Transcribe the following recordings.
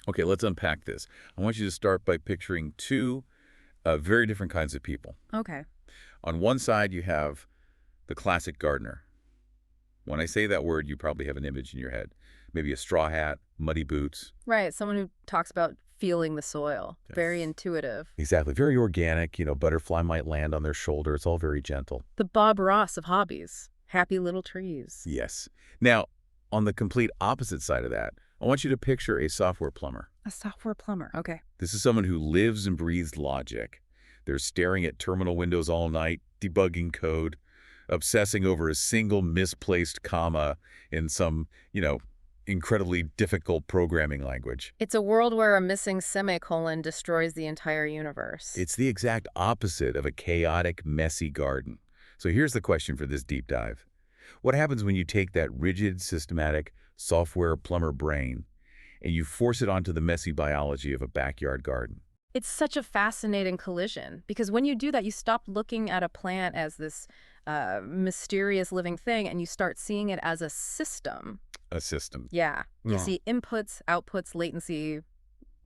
Okay, let's unpack this. I want you to start by picturing two very different kinds of people. Okay. On one side, you have the classic gardener. When I say that word, you probably have an image in your head. Maybe a straw hat, muddy boots. Right, someone who talks about feeling the soil. Very Yes. intuitive. Exactly. Very organic. Butterfly might land on their shoulder. It's all very gentle. The Bob Ross of hobbies. Happy little trees. Yes. Now, on the complete opposite side of that, I want you to picture a software plumber. A software plumber. Okay. This is someone who lives and breathes logic. They're staring at terminal windows all night, debugging code, obsessing over a single misplaced comma in some, incredibly difficult programming language. It's a world where a missing semicolon destroys the entire universe. It's the exact opposite of a chaotic, messy garden. So here's the question for this deep dive. What happens when you take that rigid, systematic, software plumber brain and you force it onto the messy biology of a backyard garden? It's such a fascinating collision because when you do that, you stop looking at a plant as this mysterious living thing and you start seeing it as a system. A system. Yeah. You Yeah. see inputs, outputs, latency,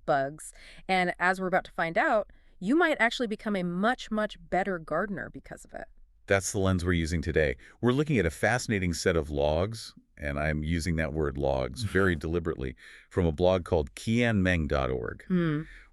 bugs. And as we're about to find out, you might actually become a much, much better gardener because of it. That's the lens we're using today. We're looking at a fascinating set of logs, and I'm using that word logs very deliberately, from a blog called qianmeng.org.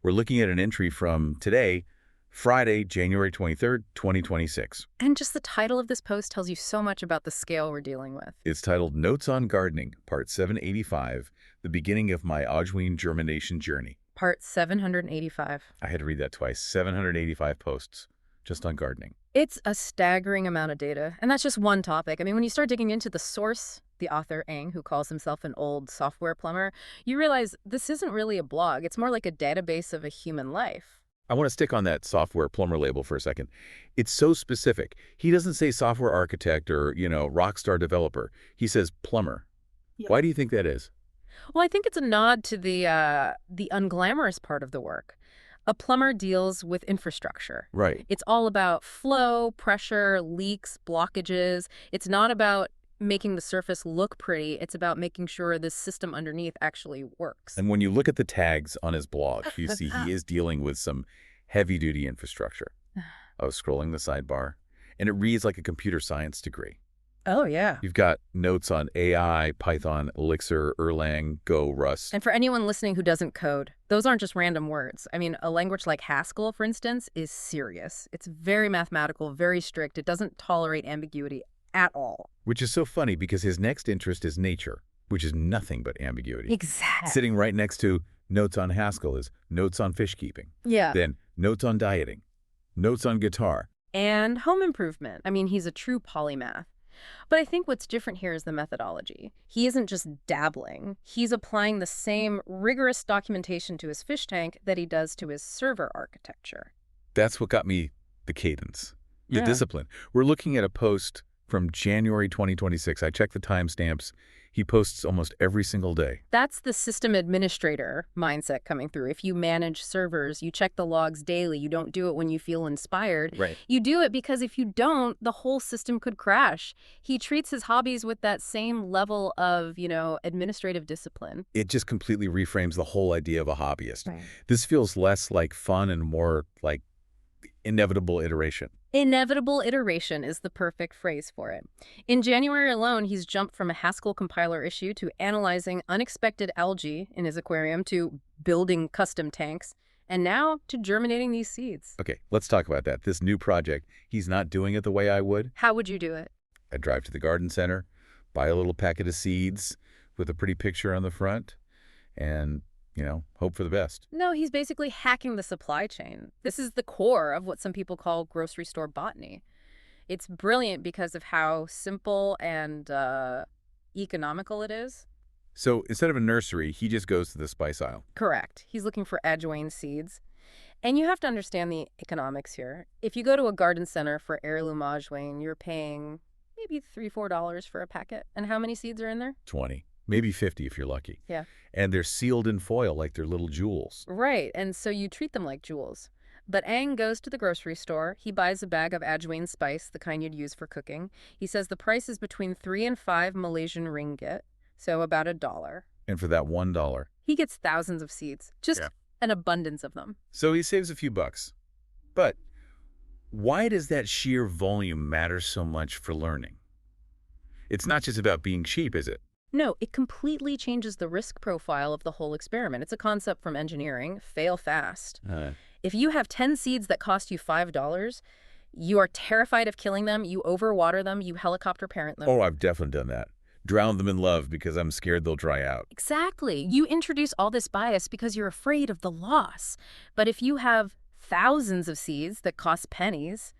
We're looking at an entry from today, Friday, January 23rd, 2026. And just the title of this post tells you so much about the scale we're dealing with. It's titled Notes on Gardening, Part 785, The Beginning of My Ajwain Germination Journey. Part 785. I had to read that twice. 785 posts just on gardening. It's a staggering amount of data, and that's just one topic. I mean, when you start digging into the source, the author, Ang, who calls himself an old software plumber, you realize this isn't really a blog. It's more like a database of a human life. I want to stick on that software plumber label for a second. It's so specific. He doesn't say software architect or, rock star developer. He says plumber. Yeah. Why do you think that is? Well, I think it's a nod to the unglamorous part of the work. A plumber deals with infrastructure. Right. It's all about flow, pressure, leaks, blockages. It's not about making the surface look pretty. It's about making sure the system underneath actually works. And when you look at the tags on his blog, you see he is dealing with some heavy-duty infrastructure. I was scrolling the sidebar, and it reads like a computer science degree. Oh, yeah. You've got notes on AI, Python, Elixir, Erlang, Go, Rust. And for anyone listening who doesn't code, those aren't just random words. I mean, a language like Haskell, for instance, is serious. It's very mathematical, very strict. It doesn't tolerate ambiguity at all. Which is so funny because his next interest is nature, which is nothing but ambiguity. Exactly. Sitting right next to notes on Haskell is notes on fish keeping. Yeah. Then notes on dieting, notes on guitar. And home improvement. I mean, he's a true polymath. But I think what's different here is the methodology. He isn't just dabbling. He's applying the same rigorous documentation to his fish tank that he does to his server architecture. That's what got me the cadence, the Yeah. discipline. We're looking at a post from January 2026. I checked the timestamps. He posts almost every single day. That's the system administrator mindset coming through. If you manage servers, you check the logs daily. You don't do it when you feel inspired. Right. You do it because if you don't, the whole system could crash. He treats his hobbies with that same level of, administrative discipline. It just completely reframes the whole idea of a hobbyist. Right. This feels less like fun and more like inevitable iteration. Inevitable iteration is the perfect phrase for it. In January alone, he's jumped from a Haskell compiler issue to analyzing unexpected algae in his aquarium to building custom tanks, and now to germinating these seeds. Okay, let's talk about that. This new project, he's not doing it the way I would. How would you do it? I'd drive to the garden center, buy a little packet of seeds with a pretty picture on the front, and hope for the best. No, he's basically hacking the supply chain. This is the core of what some people call grocery store botany. It's brilliant because of how simple and economical it is. So instead of a nursery, he just goes to the spice aisle. Correct. He's looking for Ajwain seeds. And you have to understand the economics here. If you go to a garden center for heirloom Ajwain, you're paying maybe $3, $4 for a packet. And how many seeds are in there? 20, maybe 50 if you're lucky. Yeah. And they're sealed in foil like they're little jewels. Right, and so you treat them like jewels. But Ang goes to the grocery store. He buys a bag of Ajwain spice, the kind you'd use for cooking. He says the price is between 3 and 5 Malaysian ringgit, so about $1. And for that $1. He gets thousands of seeds, just Yeah. an abundance of them. So he saves a few bucks. But why does that sheer volume matter so much for learning? It's not just about being cheap, is it? No, it completely changes the risk profile of the whole experiment. It's a concept from engineering, fail fast. If you have 10 seeds that cost you $5, you are terrified of killing them, you overwater them, you helicopter parent them. Oh, I've definitely done that. Drown them in love because I'm scared they'll dry out. Exactly. You introduce all this bias because you're afraid of the loss. But if you have thousands of seeds that cost pennies,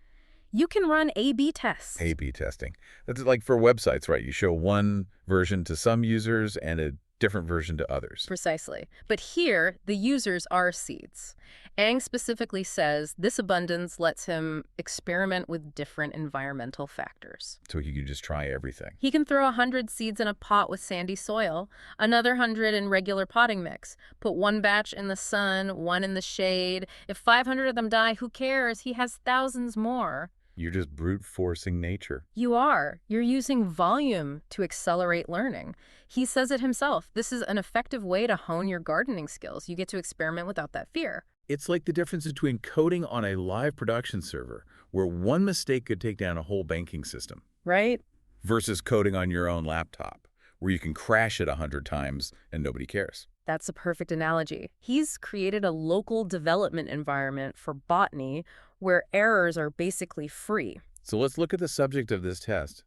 you can run A/B tests. A/B testing. That's like for websites, right? You show one version to some users and a different version to others. Precisely. But here, the users are seeds. Ang specifically says this abundance lets him experiment with different environmental factors. So he can just try everything. He can throw 100 seeds in a pot with sandy soil, another 100 in regular potting mix, put one batch in the sun, one in the shade. If 500 of them die, who cares? He has thousands more. You're just brute forcing nature. You are. You're using volume to accelerate learning. He says it himself. This is an effective way to hone your gardening skills. You get to experiment without that fear. It's like the difference between coding on a live production server, where one mistake could take down a whole banking system, Right? versus coding on your own laptop, where you can crash it 100 times and nobody cares. That's a perfect analogy. He's created a local development environment for botany where errors are basically free. So let's look at the subject of this test,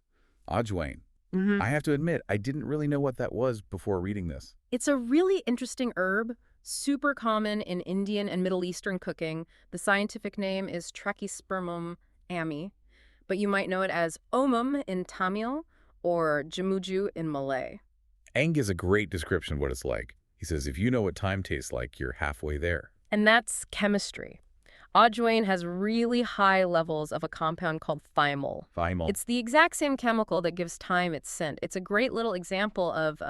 Ajwain. I have to admit, I didn't really know what that was before reading this. It's a really interesting herb, super common in Indian and Middle Eastern cooking. The scientific name is Trachyspermum ammi, but you might know it as omum in Tamil or jamuju in Malay. Ang gives a great description of what it's like. He says, if you know what thyme tastes like, you're halfway there. And that's chemistry. Ajwain has really high levels of a compound called thymol. Thymol. It's the exact same chemical that gives thyme its scent. It's a great little example of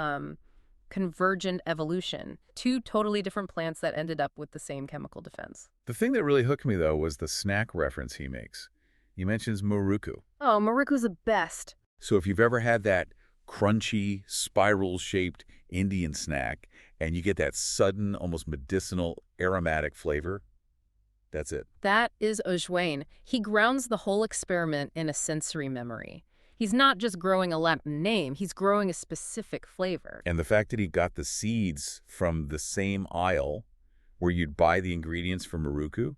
convergent evolution. Two totally different plants that ended up with the same chemical defense. The thing that really hooked me, though, was the snack reference he makes. He mentions muruku. Oh, Maruku's the best. So if you've ever had that crunchy, spiral-shaped Indian snack, and you get that sudden, almost medicinal, aromatic flavor, that's it. That is Ajwain. He grounds the whole experiment in a sensory memory. He's not just growing a Latin name, he's growing a specific flavor. And the fact that he got the seeds from the same aisle where you'd buy the ingredients for muruku,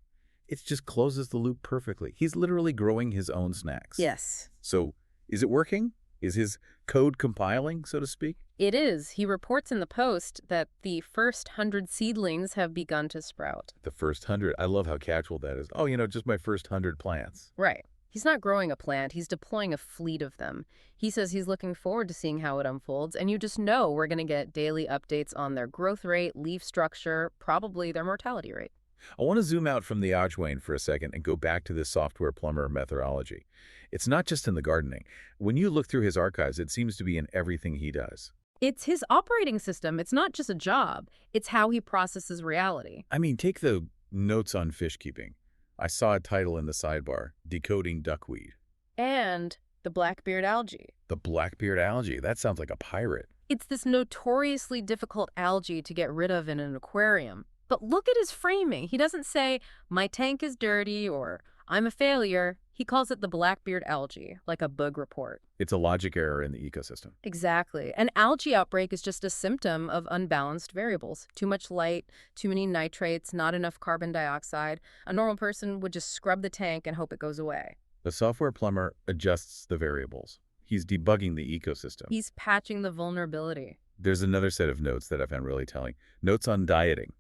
it just closes the loop perfectly. He's literally growing his own snacks. Yes. So is it working? Is his code compiling, so to speak? It is. He reports in the Post that the first 100 seedlings have begun to sprout. The first 100. I love how casual that is. Oh, just my first 100 plants. Right. He's not growing a plant, he's deploying a fleet of them. He says he's looking forward to seeing how it unfolds, and you just know we're going to get daily updates on their growth rate, leaf structure, probably their mortality rate. I want to zoom out from the Ajwain for a second and go back to this software plumber methodology. It's not just in the gardening. When you look through his archives, it seems to be in everything he does. It's his operating system. It's not just a job. It's how he processes reality. I mean, take the notes on fish keeping. I saw a title in the sidebar, Decoding Duckweed. And the blackbeard algae. The blackbeard algae. That sounds like a pirate. It's this notoriously difficult algae to get rid of in an aquarium. But look at his framing. He doesn't say, my tank is dirty or I'm a failure. He calls it the blackbeard algae, like a bug report. It's a logic error in the ecosystem. Exactly. An algae outbreak is just a symptom of unbalanced variables. Too much light, too many nitrates, not enough carbon dioxide. A normal person would just scrub the tank and hope it goes away. The software plumber adjusts the variables. He's debugging the ecosystem. He's patching the vulnerability. There's another set of notes that I found really telling. Notes on dieting.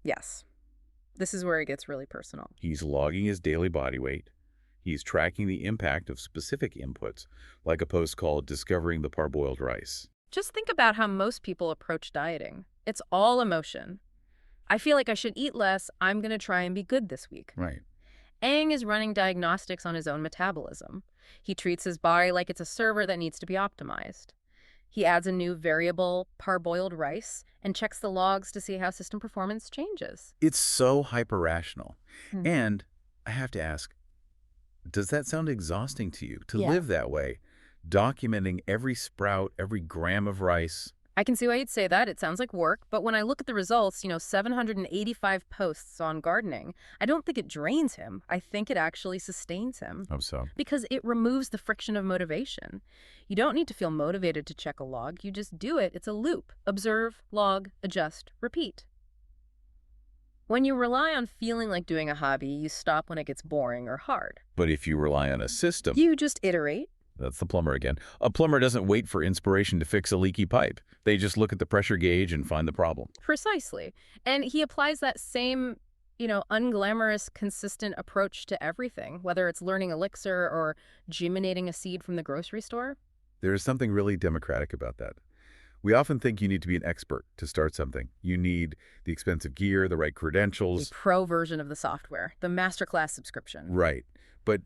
Yes. This is where it gets really personal. He's logging his daily body weight. He's tracking the impact of specific inputs, like a post called Discovering the Parboiled Rice. Just think about how most people approach dieting. It's all emotion. I feel like I should eat less. I'm going to try and be good this week. Right. Ang is running diagnostics on his own metabolism. He treats his body like it's a server that needs to be optimized. He adds a new variable, parboiled rice, and checks the logs to see how system performance changes. It's so hyper-rational. And I have to ask, does that sound exhausting to you, to live that way, documenting every sprout, every gram of rice? I can see why you'd say that. It sounds like work. But when I look at the results, 785 posts on gardening, I don't think it drains him. I think it actually sustains him. Hope so. Because it removes the friction of motivation. You don't need to feel motivated to check a log. You just do it. It's a loop. Observe, log, adjust, repeat. When you rely on feeling like doing a hobby, you stop when it gets boring or hard. But if you rely on a system, You just iterate. that's the plumber again. A plumber doesn't wait for inspiration to fix a leaky pipe. They just look at the pressure gauge and find the problem. Precisely. And he applies that same, unglamorous, consistent approach to everything, whether it's learning elixir or germinating a seed from the grocery store. There is something really democratic about that. We often think you need to be an expert to start something. You need the expensive gear, the right The credentials. pro version of the software, the masterclass subscription. Right. But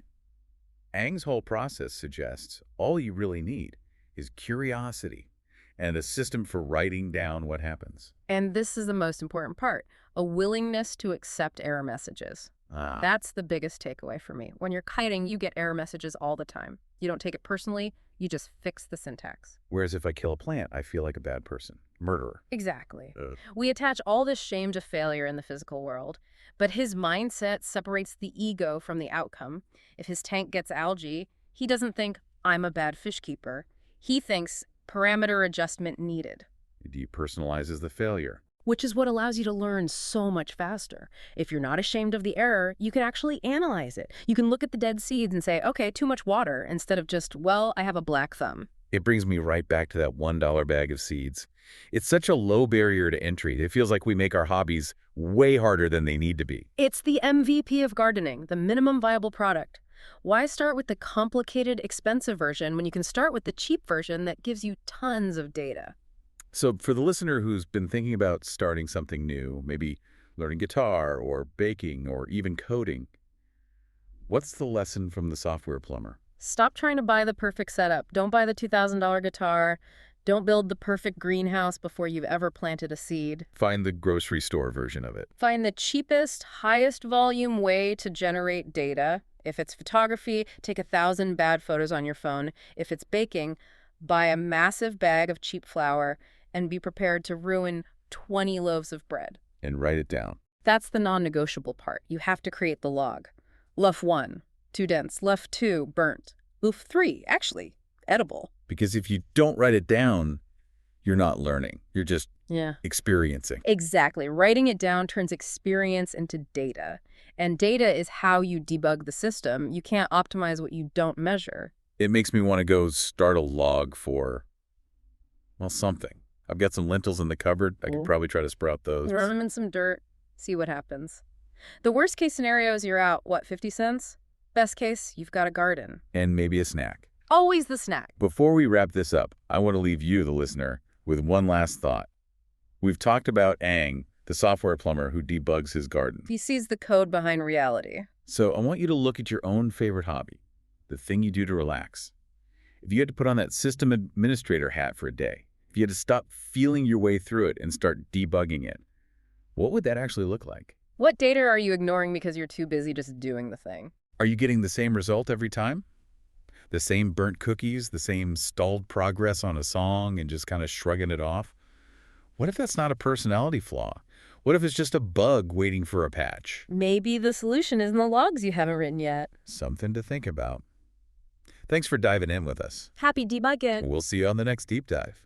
Ang's whole process suggests all you really need is curiosity and a system for writing down what happens. And this is the most important part, a willingness to accept error messages. That's the biggest takeaway for me. When you're kiting, you get error messages all the time. You don't take it personally, you just fix the syntax. Whereas if I kill a plant, I feel like a bad person, murderer. Exactly. We attach all this shame to failure in the physical world, but his mindset separates the ego from the outcome. If his tank gets algae, he doesn't think, I'm a bad fish keeper. He thinks, parameter adjustment needed. It depersonalizes the failure. Which is what allows you to learn so much faster. If you're not ashamed of the error, you can actually analyze it. You can look at the dead seeds and say, okay, too much water, instead of just, well, I have a black thumb. It brings me right back to that $1 bag of seeds. It's such a low barrier to entry. It feels like we make our hobbies way harder than they need to be. It's the MVP of gardening, the minimum viable product. Why start with the complicated, expensive version when you can start with the cheap version that gives you tons of data? So for the listener who's been thinking about starting something new, maybe learning guitar or baking or even coding, what's the lesson from the software plumber? Stop trying to buy the perfect setup. Don't buy the $2,000 guitar. Don't build the perfect greenhouse before you've ever planted a seed. Find the grocery store version of it. Find the cheapest, highest volume way to generate data. If it's photography, take 1,000 bad photos on your phone. If it's baking, buy a massive bag of cheap flour and be prepared to ruin 20 loaves of bread. And write it down. That's the non-negotiable part. You have to create the log. Luff 1, too dense. Luff 2, burnt. Luff 3, actually, edible. Because if you don't write it down, you're not learning. You're just Yeah. experiencing. Exactly. Writing it down turns experience into data. And data is how you debug the system. You can't optimize what you don't measure. It makes me want to go start a log for, well, something. I've got some lentils in the cupboard. I could probably try to sprout those. Throw them in some dirt, see what happens. The worst case scenario is you're out, 50 cents? Best case, you've got a garden. And maybe a snack. Always the snack. Before we wrap this up, I want to leave you, the listener, with one last thought. We've talked about Ang, the software plumber who debugs his garden. He sees the code behind reality. So I want you to look at your own favorite hobby, the thing you do to relax. If you had to put on that system administrator hat for a day, if you had to stop feeling your way through it and start debugging it, what would that actually look like? What data are you ignoring because you're too busy just doing the thing? Are you getting the same result every time? The same burnt cookies, the same stalled progress on a song and just kind of shrugging it off? What if that's not a personality flaw? What if it's just a bug waiting for a patch? Maybe the solution is in the logs you haven't written yet. Something to think about. Thanks for diving in with us. Happy debugging. We'll see you on the next deep dive.